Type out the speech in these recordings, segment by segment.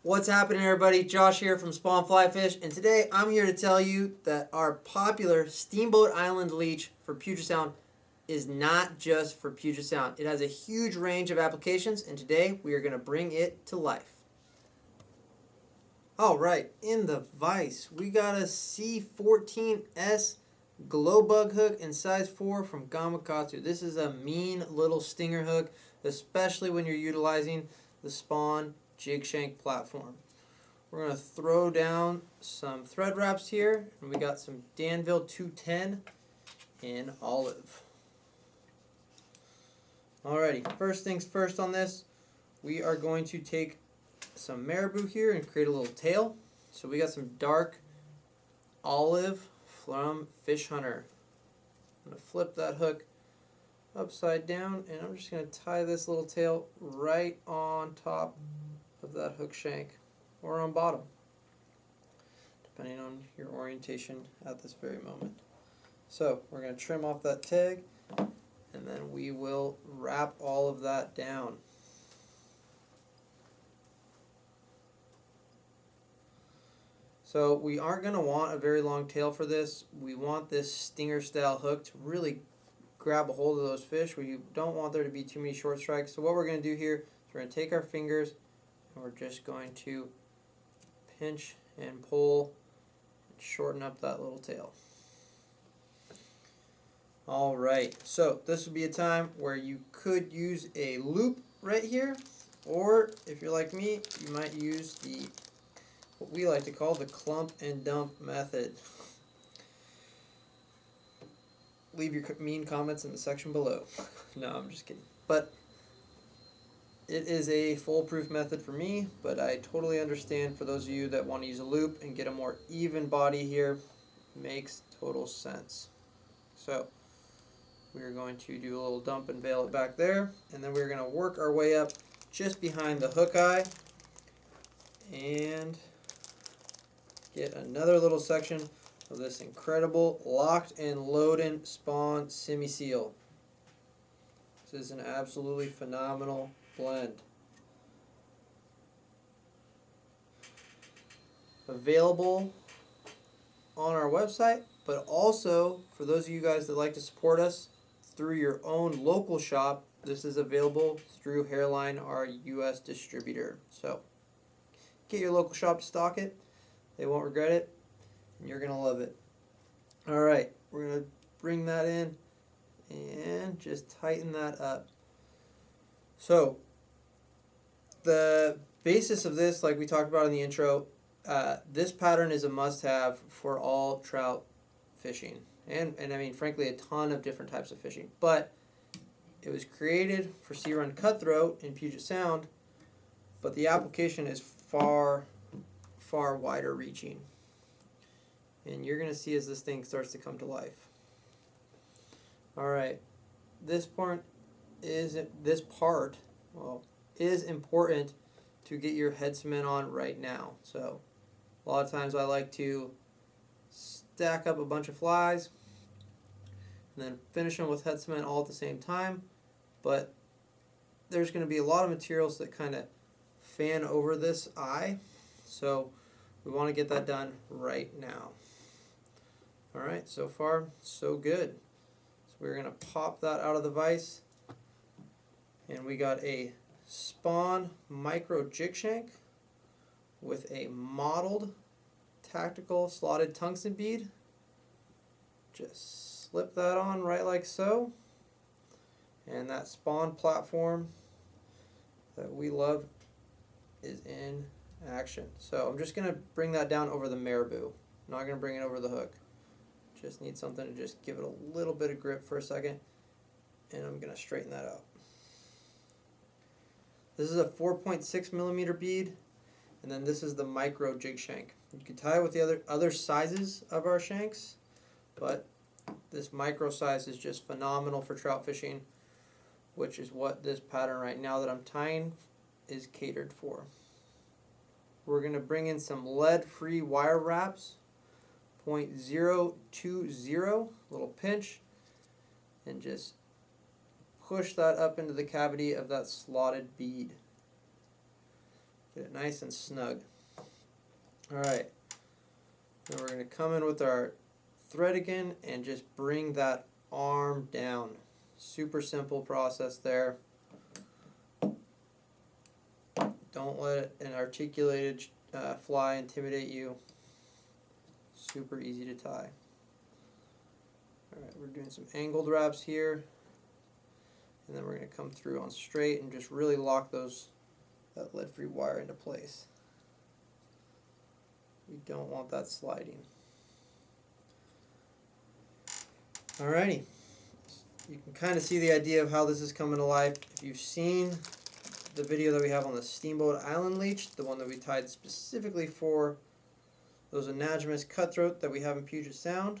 What's happening, everybody? Josh here from Spawn Fly Fish, and today I'm here to tell you that our popular Steamboat Island Leech for Puget Sound is not just for Puget Sound. It has a huge range of applications, and today we are going to bring it to life. Alright, in the vise, we got a C14S Glo Bug hook in size 4 from Gamakatsu. This is a mean little stinger hook, especially when you're utilizing the Spawn Jig Shank platform. We're going to throw down some thread wraps here, and we got some Danville 210 in olive. Alrighty, first things first on this, we are going to take some Marabou here and create a little tail. So we got some dark olive from Fish Hunter. I'm going to flip that hook upside down, and I'm just going to tie this little tail right on top of that hook shank, or on bottom, depending on your orientation at this very moment. So we're going to trim off that tag, and then we will wrap all of that down. So we aren't going to want a very long tail for this. We want this stinger style hook to really grab a hold of those fish. We don't want there to be too many short strikes. So what we're going to do here is we're going to take our fingers and we're just going to pinch and pull and shorten up that little tail. Alright, so this would be a time where you could use a loop right here, or if you're like me, you might use what we like to call the clump and dump method. Leave your mean comments in the section below. No, I'm just kidding. But it is a foolproof method for me, but I totally understand for those of you that want to use a loop and get a more even body here. Makes total sense. So we're going to do a little dump and veil it back there, and then we're going to work our way up just behind the hook eye and get another little section of this incredible locked and Loden Spawn Simi Seal. This is an absolutely phenomenal blend. Available on our website, but also for those of you guys that like to support us through your own local shop, this is available through Hareline, our U.S. distributor. So get your local shop to stock it. They won't regret it, and you're going to love it. Alright, we're going to bring that in and just tighten that up. So the basis of this, like we talked about in the intro, this pattern is a must-have for all trout fishing, and I mean frankly a ton of different types of fishing, but it was created for Sea Run Cutthroat in Puget Sound, but the application is far wider reaching, and you're going to see as this thing starts to come to life. Alright, this part is important to get your head cement on right now. So a lot of times I like to stack up a bunch of flies and then finish them with head cement all at the same time, but there's going to be a lot of materials that kind of fan over this eye, so we want to get that done right now. Alright, so far so good. So we're going to pop that out of the vise, and we got a Spawn Micro Jig Shank with a Mottled tactical slotted tungsten bead. Just slip that on right like so, and that Spawn platform that we love is in action. So I'm just going to bring that down over the Marabou. I'm not going to bring it over the hook. Just need something to just give it a little bit of grip for a second, and I'm going to straighten that out. This is a 4.6 millimeter bead, and then this is the micro jig shank. You can tie it with the other sizes of our shanks, but this micro size is just phenomenal for trout fishing, which is what this pattern right now that I'm tying is catered for. We're going to bring in some lead-free wire wraps, 0.020, little pinch, and just push that up into the cavity of that slotted bead. Get it nice and snug. Alright, then we're going to come in with our thread again and just bring that arm down. Super simple process there. Don't let an articulated fly intimidate you. Super easy to tie. Alright, we're doing some angled wraps here. And then we're going to come through on straight and just really lock that lead-free wire into place. We don't want that sliding. Alrighty. You can kind of see the idea of how this is coming to life. If you've seen the video that we have on the Steamboat Island Leech, the one that we tied specifically for those anadromous cutthroat that we have in Puget Sound,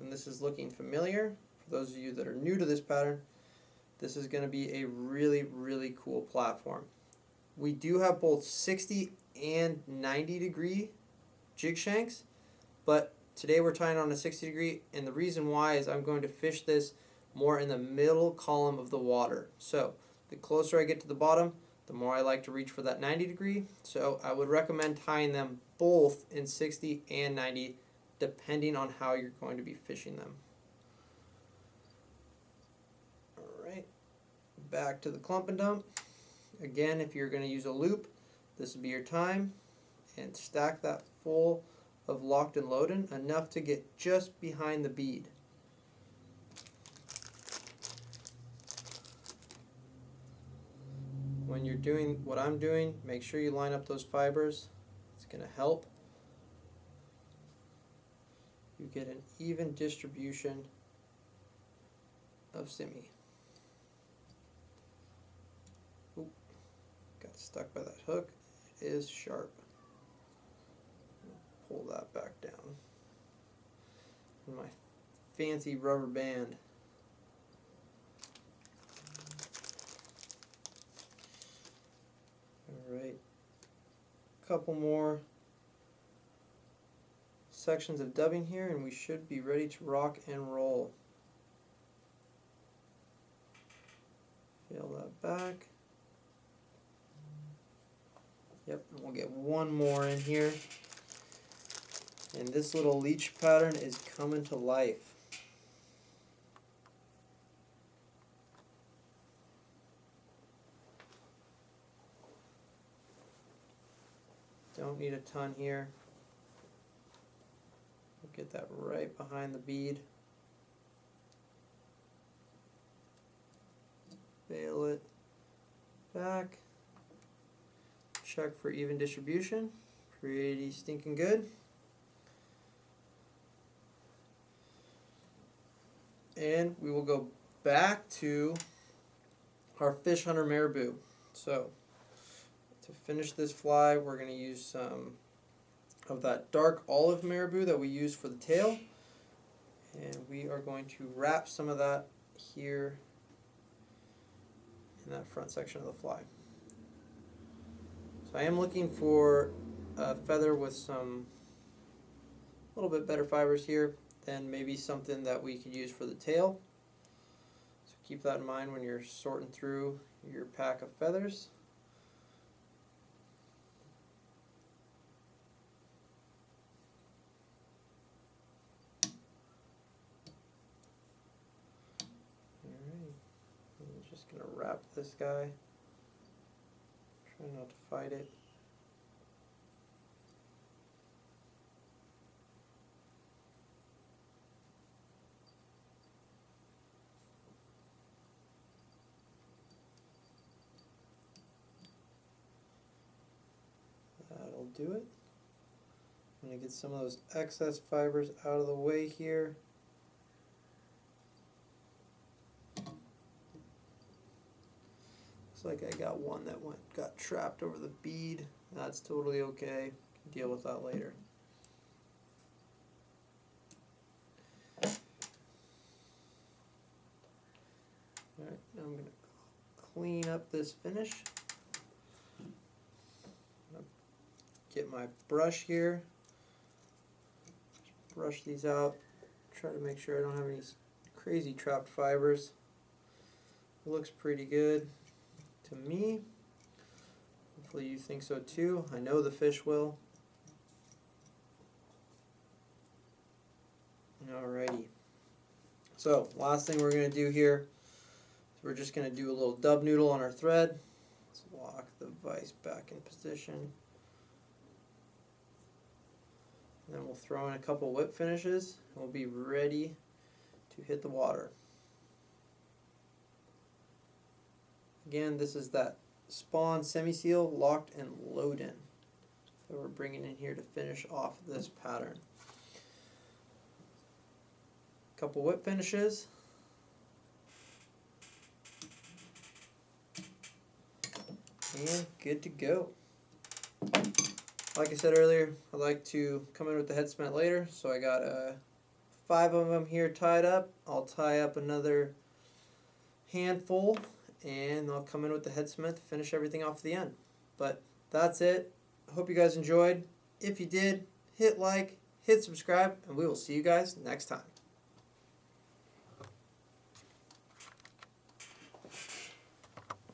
and this is looking familiar, for those of you that are new to this pattern, this is going to be a really, really cool platform. We do have both 60 and 90 degree jig shanks, but today we're tying on a 60 degree, and the reason why is I'm going to fish this more in the middle column of the water. So the closer I get to the bottom, the more I like to reach for that 90 degree. So I would recommend tying them both in 60 and 90 depending on how you're going to be fishing them. Alright, back to the clump and dump. Again, if you're going to use a loop, this would be your time, and stack that full of locked and loaded, enough to get just behind the bead. When you're doing what I'm doing, make sure you line up those fibers. It's going to help you get an even distribution of simi. Oop, got stuck by that hook. It is sharp. Pull that back down. And my fancy rubber band. Alright, couple more sections of dubbing here and we should be ready to rock and roll. Feel that back. Yep, and we'll get one more in here. And this little leech pattern is coming to life. Don't need a ton here. We'll get that right behind the bead. Bail it back. Check for even distribution. Pretty stinking good. And we will go back to our fish hunter marabou. So to finish this fly, we're going to use some of that dark olive marabou that we use for the tail, and we are going to wrap some of that here in that front section of the fly. So I am looking for a feather with some a little bit better fibers here than maybe something that we could use for the tail. So keep that in mind when you're sorting through your pack of feathers. Alright, I'm just going to wrap this guy. Try not to fight it. That'll do it. I'm going to get some of those excess fibers out of the way here. Looks like I got one that got trapped over the bead. That's totally okay. Can deal with that later. Alright, now I'm going to clean up this finish. Get my brush here, just brush these out, try to make sure I don't have any crazy trapped fibers. Looks pretty good to me. Hopefully you think so too. I know the fish will. Alrighty. So, last thing we're going to do here is we're just going to do a little dub noodle on our thread. Let's lock the vise back in position. And then we'll throw in a couple whip finishes and we'll be ready to hit the water. Again, this is that Spawn Simi Seal locked in Loden that we're bringing in here to finish off this pattern. Couple whip finishes. And good to go. Like I said earlier, I like to come in with the head cement later, so I got 5 of them here tied up. I'll tie up another handful and I'll come in with the head cement to finish everything off at the end. But that's it. I hope you guys enjoyed. If you did, hit like, hit subscribe, and we will see you guys next time.